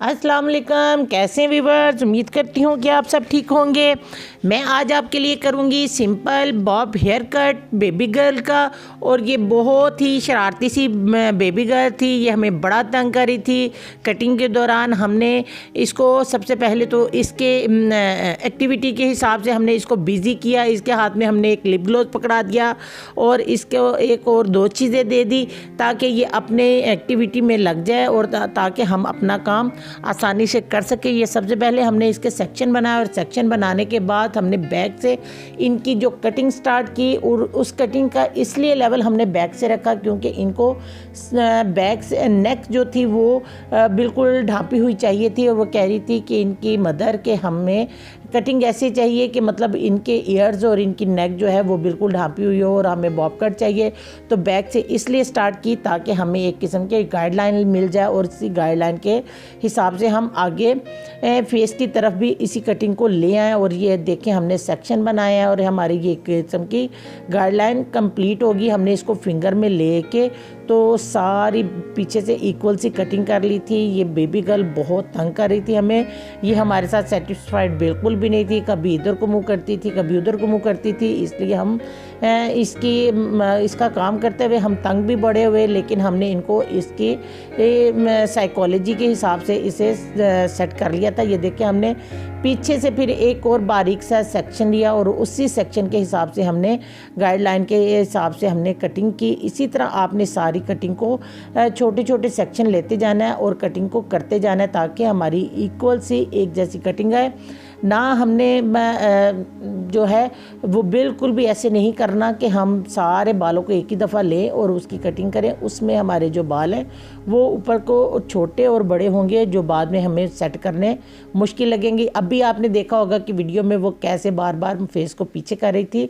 अस्सलाम वालेकुम, कैसे व्यूअर्स। उम्मीद करती हूँ कि आप सब ठीक होंगे। मैं आज आपके लिए करूँगी simple bob hair cut baby girl का। और ये बहुत ही शरारती सी बेबी गर्ल थी, ये हमें बड़ा तंग कर रही थी। कटिंग के दौरान हमने इसको सबसे पहले तो इसके एक्टिविटी के हिसाब से हमने इसको बिज़ी किया। इसके हाथ में हमने एक लिप ग्लोव पकड़ा दिया और इसको एक और दो चीज़ें दे दी ताकि ये अपने एक्टिविटी में लग जाए और ताकि हम अपना काम आसानी से कर सके। ये सबसे पहले हमने इसके सेक्शन बनाया और सेक्शन बनाने के बाद हमने बैक से इनकी जो कटिंग स्टार्ट की। और उस कटिंग का इसलिए लेवल हमने बैक से रखा क्योंकि इनको बैक से नेक जो थी वो बिल्कुल ढांपी हुई चाहिए थी। और वो कह रही थी कि इनकी मदर के हमें कटिंग ऐसी चाहिए कि मतलब इनके ईयर्स और इनकी नेक जो है वो बिल्कुल ढांपी हुई हो और हमें बॉब कट चाहिए। तो बैक से इसलिए स्टार्ट की ताकि हमें एक किस्म के गाइडलाइन मिल जाए और इसी गाइडलाइन के हिसाब से हम आगे फेस की तरफ भी इसी कटिंग को ले आएँ। और ये देखें हमने सेक्शन बनाया और हमारी ये किस्म की गाइडलाइन कंप्लीट होगी। हमने इसको फिंगर में लेके तो सारी पीछे से इक्वल सी कटिंग कर ली थी। ये बेबी गर्ल बहुत तंग कर रही थी हमें, ये हमारे साथ सेटिस्फाइड बिल्कुल भी नहीं थी। कभी इधर को मुंह करती थी, कभी उधर को मुंह करती थी। इसलिए हम इसका काम करते हुए हम तंग भी बड़े हुए, लेकिन हमने इनको इसकी साइकोलॉजी के हिसाब से इसे सेट कर लिया था। ये देखिए हमने पीछे से फिर एक और बारीक सा सेक्शन लिया और उसी सेक्शन के हिसाब से हमने गाइडलाइन के हिसाब से हमने कटिंग की। इसी तरह आपने सारी कटिंग को छोटे छोटे सेक्शन लेते जाना है और कटिंग को करते जाना है ताकि हमारी इक्वल सी एक जैसी कटिंग आए। ना हमने जो है वो बिल्कुल भी ऐसे नहीं करना कि हम सारे बालों को एक ही दफ़ा लें और उसकी कटिंग करें। उसमें हमारे जो बाल हैं वो ऊपर को छोटे और बड़े होंगे जो बाद में हमें सेट करने मुश्किल लगेंगी। अभी आपने देखा होगा कि वीडियो में वो कैसे बार बार फेस को पीछे कर रही थी।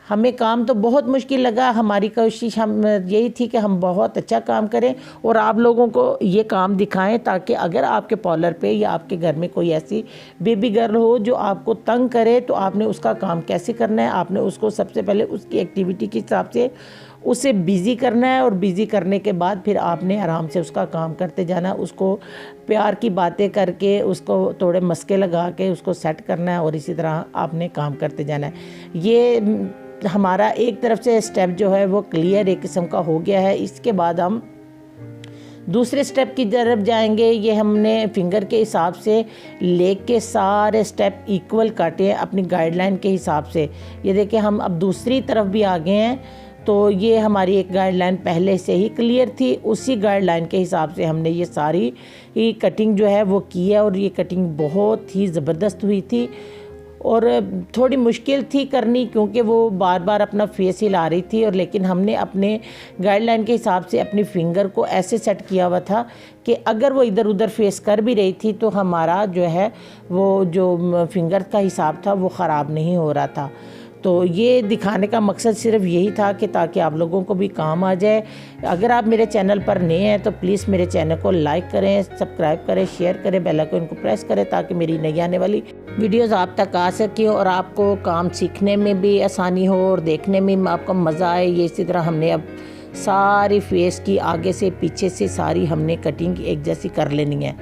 हमें काम तो बहुत मुश्किल लगा। हमारी कोशिश हम यही थी कि हम बहुत अच्छा काम करें और आप लोगों को ये काम दिखाएं ताकि अगर आपके पार्लर पे या आपके घर में कोई ऐसी बेबी गर्ल हो जो आपको तंग करे तो आपने उसका काम कैसे करना है। आपने उसको सबसे पहले उसकी एक्टिविटी के हिसाब से उसे बिज़ी करना है और बिज़ी करने के बाद फिर आपने आराम से उसका काम करते जाना। उसको प्यार की बातें करके उसको थोड़े मस्के लगा के उसको सेट करना है और इसी तरह आपने काम करते जाना है। ये हमारा एक तरफ से स्टेप जो है वो क्लियर एक किस्म का हो गया है। इसके बाद हम दूसरे स्टेप की तरफ जाएंगे। ये हमने फिंगर के हिसाब से लेग के सारे स्टेप इक्वल काटे हैं अपनी गाइडलाइन के हिसाब से। ये देखिए हम अब दूसरी तरफ भी आ गए हैं। तो ये हमारी एक गाइडलाइन पहले से ही क्लियर थी, उसी गाइडलाइन के हिसाब से हमने ये सारी कटिंग जो है वो की है। और ये कटिंग बहुत ही ज़बरदस्त हुई थी और थोड़ी मुश्किल थी करनी क्योंकि वो बार बार अपना फेस हिला रही थी। और लेकिन हमने अपने गाइडलाइन के हिसाब से अपनी फिंगर को ऐसे सेट किया हुआ था कि अगर वो इधर उधर फेस कर भी रही थी तो हमारा जो है वो जो फिंगर का हिसाब था वो ख़राब नहीं हो रहा था। तो ये दिखाने का मकसद सिर्फ यही था कि ताकि आप लोगों को भी काम आ जाए। अगर आप मेरे चैनल पर नए हैं तो प्लीज़ मेरे चैनल को लाइक करें, सब्सक्राइब करें, शेयर करें, बेल आइकन को प्रेस करें ताकि मेरी नई आने वाली वीडियोस आप तक आ सके और आपको काम सीखने में भी आसानी हो और देखने में आपको मज़ा आए। ये इसी तरह हमने अब सारी फेस की आगे से पीछे से सारी हमने कटिंग एक जैसी कर लेनी है।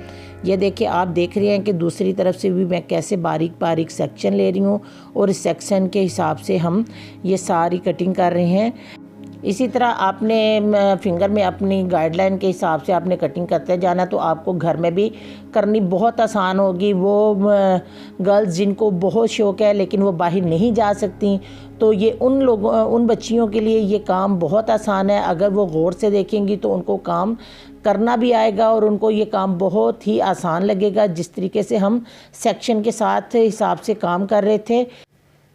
ये देखिए आप देख रहे हैं कि दूसरी तरफ से भी मैं कैसे बारीक बारीक सेक्शन ले रही हूँ और इस सेक्शन के हिसाब से हम ये सारी कटिंग कर रहे हैं। इसी तरह आपने फिंगर में अपनी गाइडलाइन के हिसाब से आपने कटिंग करते जाना तो आपको घर में भी करनी बहुत आसान होगी। वो गर्ल्स जिनको बहुत शौक़ है लेकिन वो बाहर नहीं जा सकती तो ये उन बच्चियों के लिए ये काम बहुत आसान है। अगर वो गौर से देखेंगी तो उनको काम करना भी आएगा और उनको ये काम बहुत ही आसान लगेगा जिस तरीके से हम सेक्शन के साथ हिसाब से काम कर रहे थे।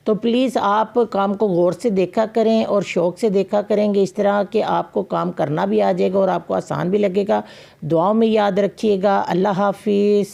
तो प्लीज़ आप काम को गौर से देखा करें और शौक़ से देखा करेंगे इस तरह कि आपको काम करना भी आ जाएगा और आपको आसान भी लगेगा। दुआओं में याद रखिएगा। अल्लाह हाफिज़।